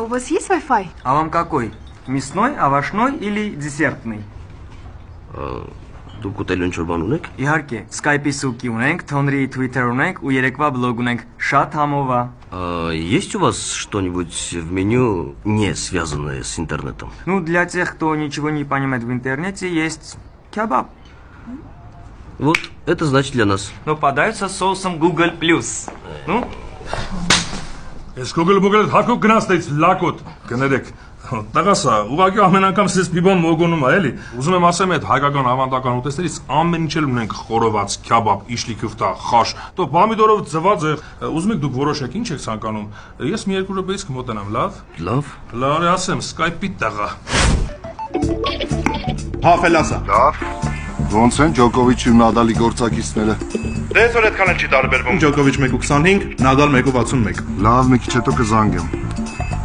у вас есть Wi-Fi? А вам какой? Мясной, овощной или десертный? Դուք ուտելու ինչ-որ բան ունեք։ Իհարկե, Skype-ի սուկի ունենք, Թոնրի Twitter ունենք ու երեկվա բլոգ ունենք, շատ համով է։ Есть у вас что-нибудь в меню, не связанное с интернетом? Ну, для тех, кто ничего не понимает в интернете, есть кебаб. Вот, это значит для нас. Но подается соусом Google+. Ну? Ես Google հակոք գնացտից լակոտ կներեք։ Տղասա, ուղղակի ամեն անգամ սես բիբան մոգոնում է, էլի։ Ուզում եմ ասեմ, այդ հայկական ավանդական ուտեստներից ամեն ինչ էլ ունենք խորոված, քյաբաբ, իշլի քյուֆտա, խաշ, то պամիդորով ծված է։ Ուզում եք դուք որոշեք ինչ եք ցանկանում։ Ես մի երկու րոպեից կմոտենամ, լավ։ Լավ։ Լավ, ասեմ, Skype-ի տղա։ Հա, Ֆելասա։ Լավ։ Ոնց են Ջոկովիչի ու Նադալի գործակիցները։ Դե այսօր այդքան էլ չի տարբերվում։ Ջոկովիչ 1.25, Նադալ 1.61։ Լավ, մի քիչ հետո կզանգեմ։